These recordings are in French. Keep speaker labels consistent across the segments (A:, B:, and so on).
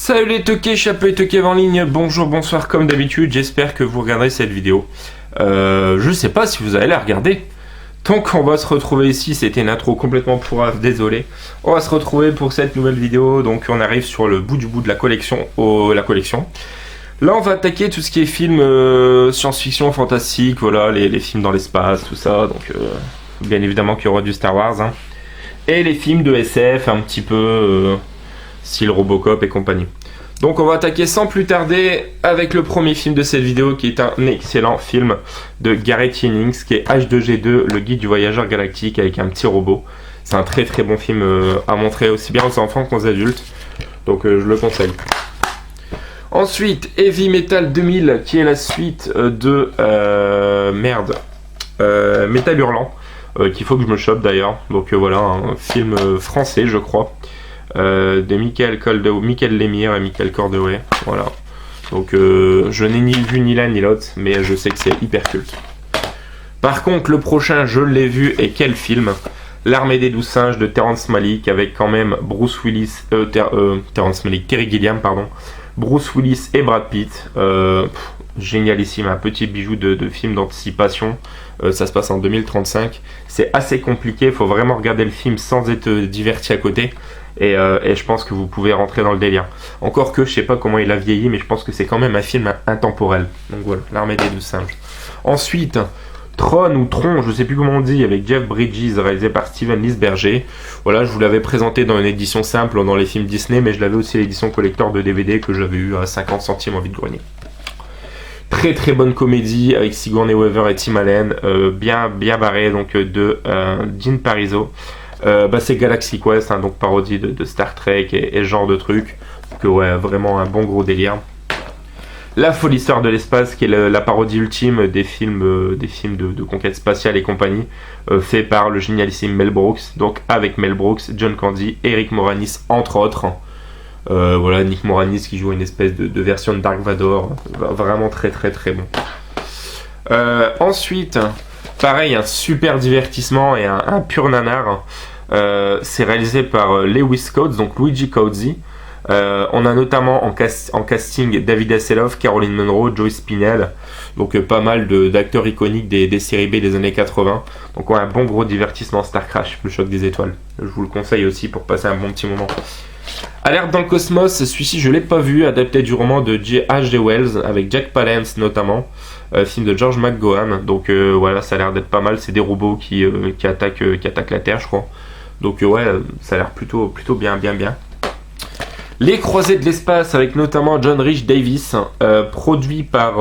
A: Salut les toqués, chapeau et toqués en ligne, bonjour, bonsoir comme d'habitude, j'espère que vous regarderez cette vidéo. Je sais pas si vous allez la regarder. Donc on va se retrouver ici, c'était une intro complètement pourrave, désolé. On va se retrouver pour cette nouvelle vidéo, donc on arrive sur le bout du bout de la collection. Là on va attaquer tout ce qui est film science-fiction, fantastique, voilà, les films dans l'espace, tout ça. Donc bien évidemment qu'il y aura du Star Wars. Hein. Et les films de SF, un petit peu style Robocop et compagnie. Donc on va attaquer sans plus tarder avec le premier film de cette vidéo qui est un excellent film de Gareth Jennings qui est H2G2, le guide du voyageur galactique avec un petit robot. C'est un très très bon film à montrer aussi bien aux enfants qu'aux adultes. Donc je le conseille. Ensuite, Heavy Metal 2000 qui est la suite de Metal Hurlant qu'il faut que je me chope d'ailleurs. Donc voilà, un film français je crois. De Michael Lemire et Michael Cordeway, voilà. Donc je n'ai ni vu ni l'un ni l'autre, mais je sais que c'est hyper culte. Par contre, le prochain, je l'ai vu, et quel film! L'Armée des 12 singes de Terrence Malick, avec quand même Terry Gilliam, pardon, Bruce Willis et Brad Pitt. Génialissime, un petit bijou de film d'anticipation. Ça se passe en 2035. C'est assez compliqué, il faut vraiment regarder le film sans être diverti à côté. Et je pense que vous pouvez rentrer dans le délire. Encore que je sais pas comment il a vieilli, mais je pense que c'est quand même un film intemporel. Donc voilà, L'Armée des 12 singes. Ensuite, Tron ou Tron, je sais plus comment on dit, avec Jeff Bridges, réalisé par Steven Lisberger. Voilà, je vous l'avais présenté dans une édition simple dans les films Disney, mais je l'avais aussi l'édition collector de DVD que j'avais eu à 50 centimes en vide-grenier. Très très bonne comédie avec Sigourney Weaver et Tim Allen, bien barré donc de Dean Parizeau. C'est Galaxy Quest, hein, donc parodie de Star Trek et ce genre de trucs. Donc ouais, vraiment un bon gros délire. La folle histoire de l'espace, qui est la parodie ultime des films de conquête spatiale et compagnie, fait par le génialissime Mel Brooks. Donc avec Mel Brooks, John Candy, Eric Moranis entre autres. Voilà, Nick Moranis qui joue une espèce de version de Dark Vador. Vraiment très très très bon. Ensuite, pareil, un super divertissement et un pur nanar. C'est réalisé par Lewis Coates, donc Luigi Cozzi. On a notamment en casting David Hasselhoff, Caroline Munro, Joey Spinell. Donc pas mal d'acteurs iconiques des séries B des années 80. Donc ouais, un bon gros divertissement. Star Crash, le choc des étoiles. Je vous le conseille aussi pour passer un bon petit moment. Alerte dans le cosmos, celui-ci je l'ai pas vu, adapté du roman de H.G. Wells avec Jack Palance notamment, film de George McGowan. Donc voilà, ça a l'air d'être pas mal. C'est des robots qui attaquent la Terre, je crois. Donc ouais, ça a l'air plutôt bien. Les Croisés de l'espace avec notamment John Rhys Davies, produit par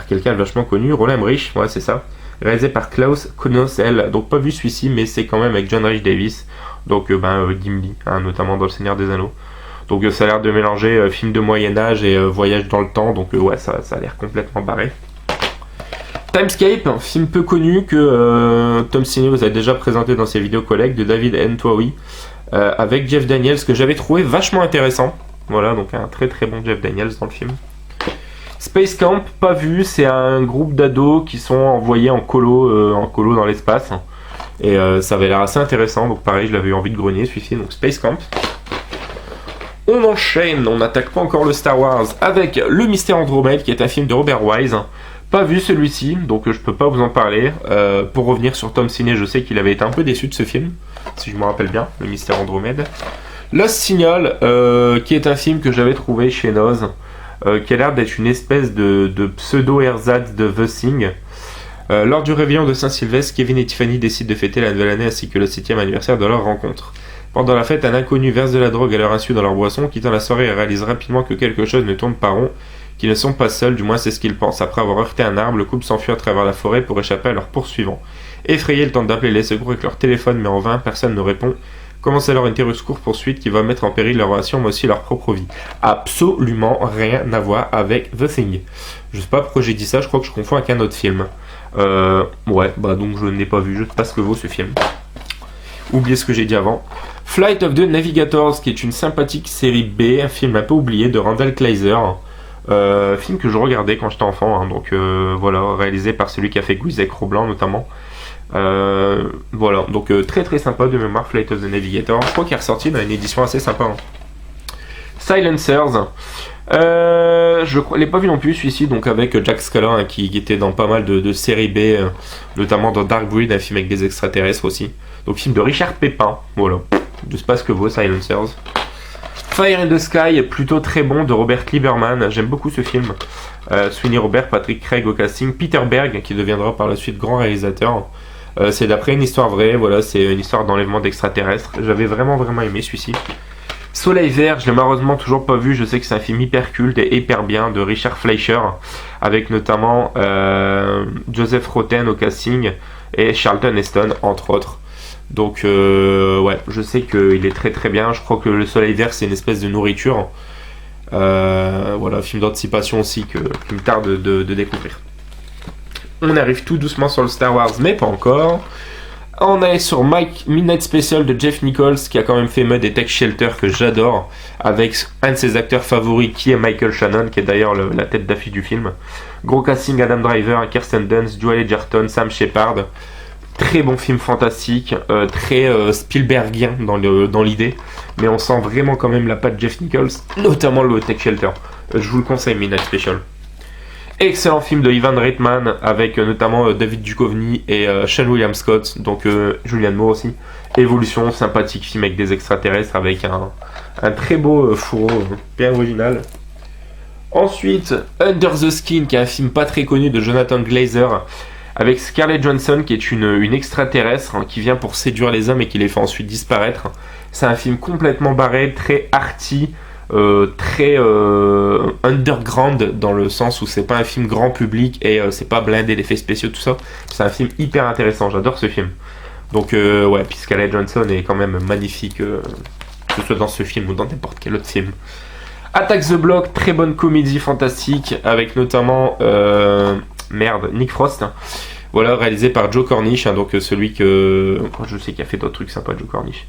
A: quelqu'un de vachement connu, Roland Emmerich, ouais c'est ça. Réalisé par Klaus Knossel, donc pas vu celui-ci, mais c'est quand même avec John Rhys Davies, donc Gimli, hein, notamment dans Le Seigneur des Anneaux. Donc ça a l'air de mélanger film de Moyen-Âge et voyage dans le temps, donc ouais, ça a l'air complètement barré. Timescape, un film peu connu que Tom Ciné vous a déjà présenté dans ses vidéos collègues, de David Ntwawi, avec Jeff Daniels, que j'avais trouvé vachement intéressant. Voilà, donc un très très bon Jeff Daniels dans le film. Space Camp, pas vu, c'est un groupe d'ados qui sont envoyés en colo dans l'espace. Et ça avait l'air assez intéressant, donc pareil, je l'avais eu en vide-grenier celui-ci, donc Space Camp. On enchaîne, on n'attaque pas encore le Star Wars, avec Le Mystère Andromède, qui est un film de Robert Wise. Pas vu celui-ci, donc je peux pas vous en parler. Pour revenir sur Tom Ciné, je sais qu'il avait été un peu déçu de ce film, si je me rappelle bien, Le Mystère Andromède. Lost Signal, qui est un film que j'avais trouvé chez Noz, qui a l'air d'être une espèce de pseudo-ersatz de The Thing. Lors du réveillon de Saint-Sylvestre, Kevin et Tiffany décident de fêter la nouvelle année ainsi que le 7e anniversaire de leur rencontre. Pendant la fête, un inconnu verse de la drogue à leur insu dans leur boisson, quittant la soirée et réalise rapidement que quelque chose ne tourne pas rond, qu'ils ne sont pas seuls, du moins c'est ce qu'ils pensent. Après avoir heurté un arbre, le couple s'enfuit à travers la forêt pour échapper à leurs poursuivants. Effrayés, ils tentent d'appeler les secours avec leur téléphone, mais en vain, personne ne répond. Commence alors une terrible course-poursuite qui va mettre en péril leur relation, mais aussi leur propre vie. Absolument rien à voir avec The Thing. Je sais pas pourquoi j'ai dit ça, je crois que je confonds avec un autre film. Donc je n'ai pas vu, je sais pas ce que vaut ce film. Oubliez ce que j'ai dit avant. Flight of the Navigators, qui est une sympathique série B, un film un peu oublié de Randall Kleiser. Film que je regardais quand j'étais enfant, hein, donc voilà, réalisé par celui qui a fait Guizek Roblan notamment. Voilà, donc très très sympa de mémoire, Flight of the Navigator. Je crois qu'il est ressorti dans une édition assez sympa. Hein. Silencers. Je ne l'ai pas vu non plus celui-ci, donc avec Jack Scala hein, qui était dans pas mal de séries B, notamment dans Dark Breed, un film avec des extraterrestres aussi. Donc film de Richard Pépin, voilà, de ce pas ce que vaut Silencers. Fire in the Sky, plutôt très bon, de Robert Lieberman, j'aime beaucoup ce film. Sweeney Robert, Patrick Craig au casting, Peter Berg qui deviendra par la suite grand réalisateur. C'est d'après une histoire vraie, voilà, c'est une histoire d'enlèvement d'extraterrestres. J'avais vraiment aimé celui-ci. Soleil Vert, je l'ai malheureusement toujours pas vu, je sais que c'est un film hyper culte et hyper bien de Richard Fleischer, avec notamment Joseph Roten au casting et Charlton Heston entre autres. Donc ouais, je sais qu'il est très très bien, je crois que le Soleil Vert c'est une espèce de nourriture. Voilà, film d'anticipation aussi qui me tarde de découvrir. On arrive tout doucement sur le Star Wars, mais pas encore. On est sur Midnight Special de Jeff Nichols qui a quand même fait Mud et Tech Shelter que j'adore, avec un de ses acteurs favoris qui est Michael Shannon, qui est d'ailleurs la tête d'affiche du film. Gros casting, Adam Driver, Kirsten Dunst, Joel Edgerton, Sam Shepard. Très bon film fantastique, très Spielbergien dans l'idée, mais on sent vraiment quand même la patte Jeff Nichols, notamment le Tech Shelter. Je vous le conseille, Midnight Special. Excellent film de Ivan Reitman avec notamment David Duchovny et Sean William Scott, donc Julianne Moore aussi. Évolution, sympathique film avec des extraterrestres avec un très beau fourreau bien original. Ensuite, Under the Skin, qui est un film pas très connu de Jonathan Glazer avec Scarlett Johansson qui est une extraterrestre qui vient pour séduire les hommes et qui les fait ensuite disparaître. C'est un film complètement barré, très arty. Très underground dans le sens où c'est pas un film grand public et c'est pas blindé d'effets spéciaux tout ça, c'est un film hyper intéressant, j'adore ce film. Donc ouais, puis Scarlett Johansson est quand même magnifique que ce soit dans ce film ou dans n'importe quel autre film. Attack the Block, très bonne comédie fantastique avec notamment Nick Frost, voilà, réalisé par Joe Cornish, hein, donc celui que je sais qu'il a fait d'autres trucs sympas, Joe Cornish.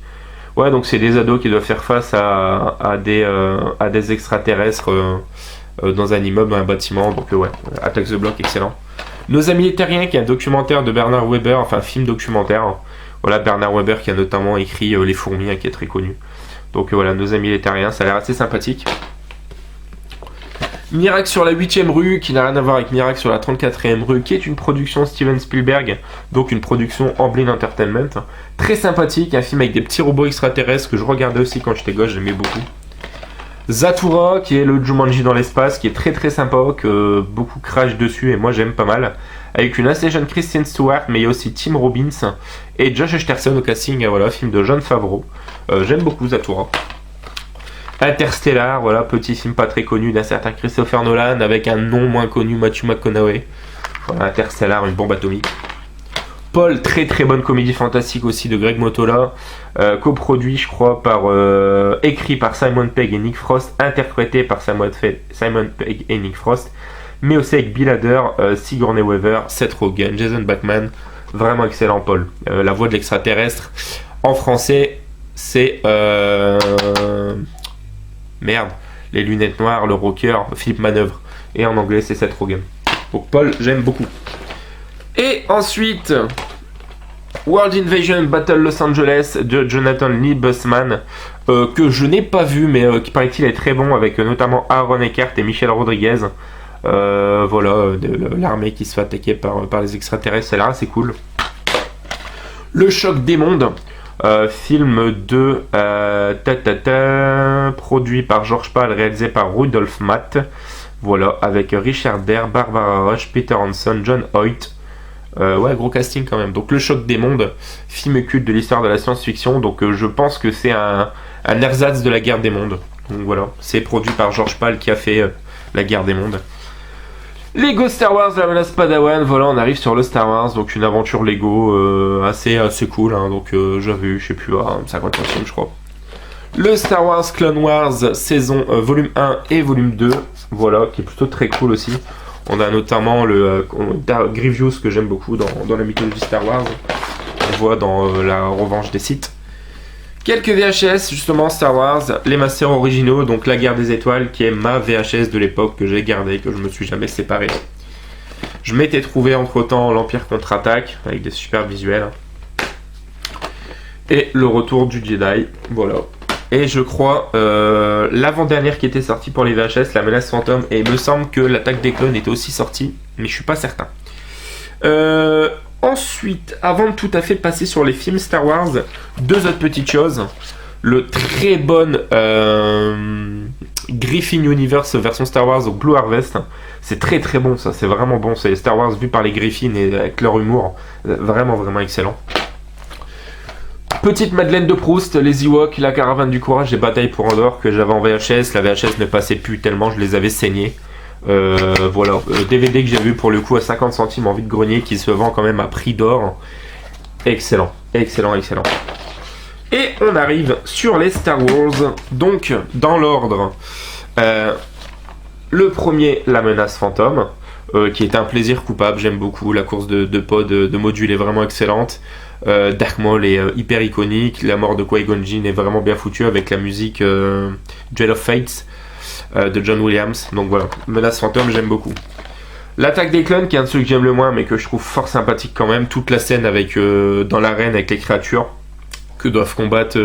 A: Ouais, donc c'est des ados qui doivent faire face à des extraterrestres dans un immeuble, dans un bâtiment. Donc ouais, Attack the Block, excellent. Nos Amis les Terriens, qui est un documentaire de Bernard Weber, enfin film documentaire. Voilà, Bernard Weber qui a notamment écrit Les Fourmis, hein, qui est très connu. Donc voilà, Nos Amis les Terriens, ça a l'air assez sympathique. Miracle sur la 8ème rue, qui n'a rien à voir avec Miracle sur la 34ème rue, qui est une production Steven Spielberg, donc une production Amblin Entertainment. Très sympathique, un film avec des petits robots extraterrestres que je regardais aussi quand j'étais gosse, j'aimais beaucoup. Zathura, qui est le Jumanji dans l'espace, qui est très très sympa, que beaucoup crachent dessus et moi j'aime pas mal. Avec une assez jeune Kristen Stewart, mais il y a aussi Tim Robbins et Josh Hutcherson au casting, voilà, film de Jon Favreau. J'aime beaucoup Zathura. Interstellar, voilà, petit film pas très connu d'un certain Christopher Nolan avec un nom moins connu, Matthew McConaughey. Voilà, Interstellar, une bombe atomique. Paul, très très bonne comédie fantastique aussi de Greg Mottola, coproduit je crois écrit par Simon Pegg et Nick Frost, interprété par Simon Pegg et Nick Frost, mais aussi avec Bill Hader, Sigourney Weaver, Seth Rogen, Jason Bateman. Vraiment excellent Paul. La voix de l'extraterrestre en français c'est les lunettes noires, le rocker, Philippe Manœuvre. Et en anglais, c'est Seth Rogen. Donc Paul, j'aime beaucoup. Et ensuite, World Invasion Battle Los Angeles de Jonathan Lee Bussman, que je n'ai pas vu, mais qui paraît-il est très bon, avec notamment Aaron Eckhart et Michelle Rodriguez. Voilà, l'armée qui se fait attaquer par les extraterrestres, ça a l'air assez cool. Le choc des mondes. Film de produit par George Pal, réalisé par Rudolph Matt, voilà, avec Richard Dere, Barbara Rush, Peter Hanson, John Hoyt. Ouais, gros casting quand même. Donc Le Choc des Mondes, film culte de l'histoire de la science-fiction, donc je pense que c'est un ersatz de la Guerre des Mondes. Donc voilà, c'est produit par George Pal qui a fait la Guerre des Mondes. Lego Star Wars, la menace Padawan, voilà, on arrive sur le Star Wars, donc une aventure Lego assez cool, hein, donc j'avais eu, je sais plus, 50 films je crois. Le Star Wars Clone Wars, saison volume 1 et volume 2, voilà, qui est plutôt très cool aussi. On a notamment le Grievous que j'aime beaucoup dans la mythologie Star Wars, on voit dans la Revanche des Sith. Quelques VHS, justement, Star Wars, les Masters originaux, donc La Guerre des Étoiles, qui est ma VHS de l'époque que j'ai gardée, que je me suis jamais séparé. Je m'étais trouvé entre-temps l'Empire contre-attaque, avec des super visuels. Et le retour du Jedi, voilà. Et je crois l'avant-dernière qui était sortie pour les VHS, La Menace Fantôme, et il me semble que l'Attaque des Clones était aussi sortie, mais je suis pas certain. Ensuite, avant de tout à fait passer sur les films Star Wars, deux autres petites choses. Le très bon Griffin Universe version Star Wars au Blue Harvest, c'est très très bon ça, c'est vraiment bon, c'est Star Wars vu par les Griffins et avec leur humour, vraiment vraiment excellent. Petite Madeleine de Proust, les Ewoks, la caravane du courage et Bataille pour Andorre que j'avais en VHS, la VHS ne passait plus tellement je les avais saignés. Voilà, DVD que j'ai vu pour le coup à 50 centimes en vide-grenier qui se vend quand même à prix d'or. Excellent, excellent, excellent. Et on arrive sur les Star Wars, donc dans l'ordre. Le premier, La Menace Fantôme, qui est un plaisir coupable, j'aime beaucoup. La course de pod de module est vraiment excellente. Dark Maul est hyper iconique. La mort de Qui-Gon Jinn est vraiment bien foutue avec la musique Duel of Fates de John Williams. Donc voilà, Menace Fantôme, j'aime beaucoup. L'Attaque des Clones, qui est un de ceux que j'aime le moins, mais que je trouve fort sympathique quand même. Toute la scène avec dans l'arène avec les créatures que doivent combattre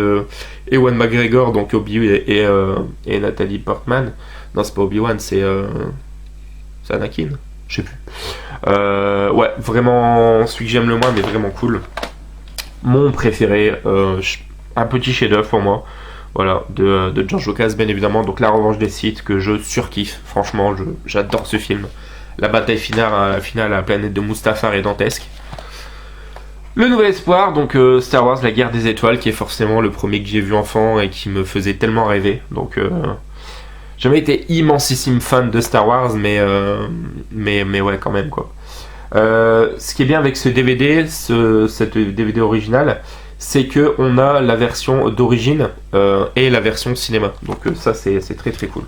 A: Ewan McGregor, donc Obi et Nathalie Portman. Non, c'est pas Obi-Wan, c'est Anakin, je sais plus. Ouais, vraiment celui que j'aime le moins, mais vraiment cool. Mon préféré, un petit chef-d'œuvre pour moi, voilà, de George Lucas, bien évidemment. Donc La Revanche des Sith, que je surkiffe, franchement, j'adore ce film. La bataille finale à la planète de Mustafar est dantesque. Le Nouvel Espoir, donc Star Wars, la Guerre des Étoiles, qui est forcément le premier que j'ai vu enfant et qui me faisait tellement rêver. Donc, j'ai jamais été immensissime fan de Star Wars, mais ouais, quand même, quoi. Ce qui est bien avec ce DVD, cette DVD originale, c'est que on a la version d'origine et la version cinéma. Donc ça, c'est très très cool.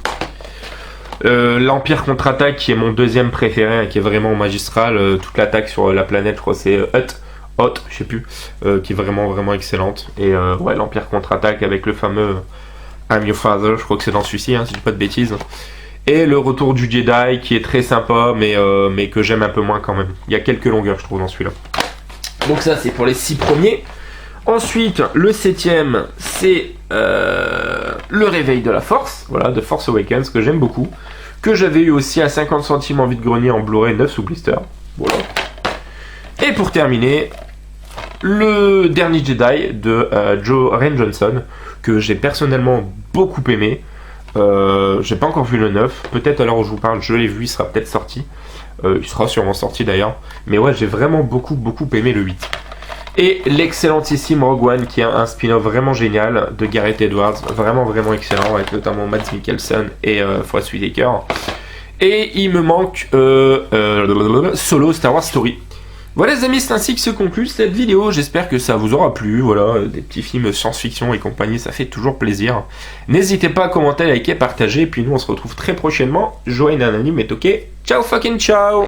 A: L'Empire contre-attaque, qui est mon deuxième préféré, qui est vraiment magistral. Toute l'attaque sur la planète, je crois que c'est Hot, je sais plus, qui est vraiment vraiment excellente. Et ouais, l'Empire contre-attaque avec le fameux I'm Your Father, je crois que c'est dans celui-ci, hein, si je dis pas de bêtises. Et le retour du Jedi, qui est très sympa, mais que j'aime un peu moins quand même. Il y a quelques longueurs, je trouve, dans celui-là. Donc ça, c'est pour les 6 premiers. Ensuite, le 7ème, c'est le Réveil de la Force, voilà, de Force Awakens, que j'aime beaucoup, que j'avais eu aussi à 50 centimes en vide-grenier en Blu-ray 9 sous blister. Voilà. Et pour terminer, le Dernier Jedi de Rian Johnson, que j'ai personnellement beaucoup aimé. J'ai pas encore vu le 9, peut-être à l'heure où je vous parle, je l'ai vu, il sera peut-être sorti. Il sera sûrement sorti d'ailleurs. Mais ouais, j'ai vraiment beaucoup aimé le 8. Et l'excellentissime Rogue One, qui est un spin-off vraiment génial de Gareth Edwards, vraiment vraiment excellent, avec notamment Mads Mikkelsen et Forest Whitaker. Et il me manque Solo Star Wars Story. Voilà les amis, c'est ainsi que se conclut cette vidéo, j'espère que ça vous aura plu, voilà, des petits films science-fiction et compagnie, ça fait toujours plaisir. N'hésitez pas à commenter, liker, partager, et puis nous on se retrouve très prochainement. Joël Anonyme est ok, ciao fucking ciao.